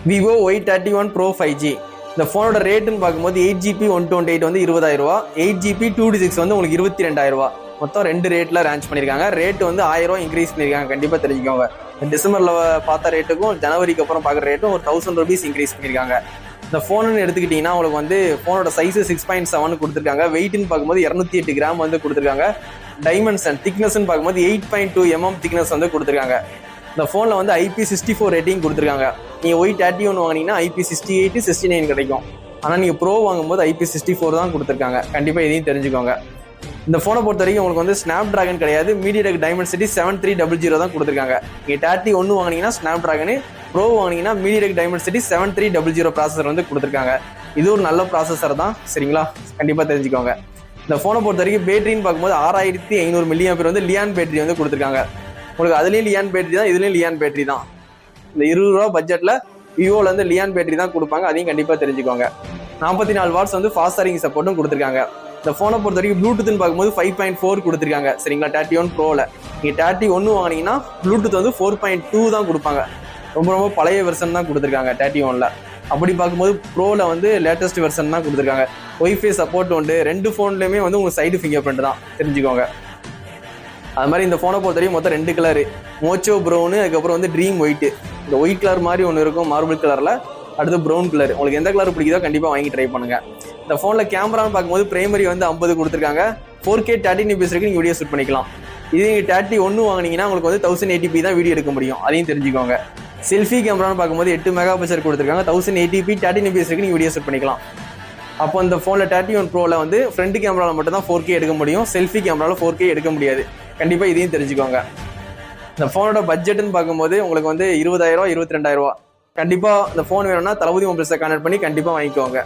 Vivo Y31 Pro 5G. இந்த ஃபோனோட ரேட்டுன்னு பார்க்கும்போது 8GB 128 வந்து 20,000 ரூபா, 8GB 256 வந்து உங்களுக்கு 22,000 ரூபா. மொத்தம் 2 ரேட்ல லான்ச் பண்ணியிருக்காங்க. ரேட் வந்து 1000 ரூபா இன்க்ரீஸ் பண்ணியிருக்காங்க. கண்டிப்பாக தெரிஞ்சுக்கோங்க. டிசம்பர்ல பார்த்த ரேட்டுக்கும் ஜனவரிக்கு அப்புறம் பார்க்குற ரேட்டும் ஒரு 1000 rupees இன்க்ரீஸ் பண்ணியிருக்காங்க. இந்த ஃபோனுன்னு எடுத்துக்கிட்டிங்கன்னா உங்களுக்கு வந்து ஃபோனோட சைஸு 6.7 கொடுத்துருக்காங்க. வெயிட்னு பார்க்கும்போது 208 கிராம் வந்து கொடுத்துருக்காங்க. டைமென்ஷன் திக்னஸ்ன்னு பார்க்கும்போது 8.2 mm திக்னஸ் வந்து கொடுத்துருக்காங்க. இந்த ஃபோனில் வந்து IP64 ரேட்டிங் கொடுத்துருக்காங்க. நீங்கள் Y31 வாங்கினீங்கன்னா IP68, 69 கிடைக்கும். ஆனால் நீங்கள் ப்ரோ வாங்கும்போது IP64 தான் கொடுத்துருக்காங்க. கண்டிப்பாக இதையும் தெரிஞ்சுக்கோங்க. இந்த ஃபோனை பொறுத்த வரைக்கும் உங்களுக்கு வந்து ஸ்னாப் டிராகன் கிடையாது, MediaTek Dimensity 7300 தான் கொடுத்துருக்காங்க. நீங்கள் 31 வாங்கினீங்கன்னா ஸ்னாப் டிராகனு, ப்ரோ வாங்கினீங்கன்னா MediaTek Dimensity 7300 ப்ராசஸர் வந்து கொடுத்துருக்காங்க. இது ஒரு நல்ல ப்ராசஸர் தான், சரிங்களா? கண்டிப்பாக தெரிஞ்சுக்கோங்க. இந்த ஃபோனை பொறுத்த வரைக்கும் பேட்டரின்னு பார்க்கும்போது 6500 mAh வந்து லியான் பேட்டரி வந்து கொடுத்துருக்காங்க. உங்களுக்கு அதுலேயும் லியான் பேட்டரி தான், இதுலேயும் லியான் பேட்டரி தான். இந்த 20 ரூபா பட்ஜெட்டில் விவோல வந்து லியான் பேட்டரி தான் கொடுப்பாங்க. அதையும் கண்டிப்பாக தெரிஞ்சுக்கோங்க. 44 வாட்ஸ் வந்து ஃபாஸ்ட் சார்ஜிங் சப்போர்ட்டும் கொடுத்துருக்காங்க. இந்த ஃபோனை பொறுத்த வரைக்கும் ப்ளூடூத்னு பார்க்கும்போது 5.4 கொடுத்துருக்காங்க, சரிங்களா? 31 ப்ரோவில் நீங்கள் 31 வாங்கினீங்கன்னா ப்ளூடூத் வந்து 4.2 தான் கொடுப்பாங்க. ரொம்ப ரொம்ப பழைய வெர்ஷன் தான் கொடுத்துருக்காங்க 31ல். அப்படி பார்க்கும்போது ப்ரோவில் வந்து லேட்டஸ்ட் வெர்ஷன் தான் கொடுத்துருக்காங்க. ஒய்ஃபை சப்போர்ட் உண்டு. 2 ஃபோன்லேயுமே வந்து உங்களுக்கு சைடு ஃபிங்கர் பிரிண்ட் தான், தெரிஞ்சுக்கோங்க. அது மாதிரி இந்த ஃபோனை பொறுத்த வரைக்கும் மொத்தம் 2 கலரு, மோச்சோ ப்ரௌனு, அதுக்கப்புறம் வந்து ட்ரீம் ஒயிட்டு. இந்த ஒயிட் கலர் மாதிரி ஒன்று இருக்கும் மார்பிள் கலரில், அடுத்து ப்ரௌன் கலர். உங்களுக்கு எந்த கலர் பிடிக்குதோ கண்டிப்பாக வாங்கி ட்ரை பண்ணுங்கள். இந்த ஃபோனில் கேமரான்னு பார்க்கும்போது பிரைமரி வந்து 50 கொடுத்துருக்காங்க. 4K 30 fps வரைக்கும் நீங்கள் வீடியோ ஷூட் பண்ணிக்கலாம். இது நீங்கள் 31 வாங்கினீங்கன்னா உங்களுக்கு வந்து 1080p தான் வீடியோ எடுக்க முடியும், அதையும் தெரிஞ்சுக்கோங்க. செல்ஃபி கேமரான்னு பார்க்கும்போது 8 மெகாபிக்சல் கொடுத்துருக்காங்க. 1080p 30 fps வரைக்கும் நீங்கள் வீடியோ ஷூட் பண்ணிக்கலாம். அப்போ இந்த ஃபோனில் 31 ப்ரோவில் வந்து ஃப்ரண்ட் கேமராவில் மட்டும் தான் 4K எடுக்க முடியும், செல்ஃபி கேமராவில் 4K எடுக்க முடியாது. கண்டிப்பாக இதையும் தெரிஞ்சுக்கோங்க. இந்த ஃபோனோட பட்ஜெட்னு பார்க்கும்போது உங்களுக்கு வந்து 20,000 22,000 ரூபா. கண்டிப்பாக இந்த ஃபோன் வேணும்னா தளபதி மொபைல்ஸை கான்டாக்ட் பண்ணி கண்டிப்பாக வாங்கிக்கோங்க.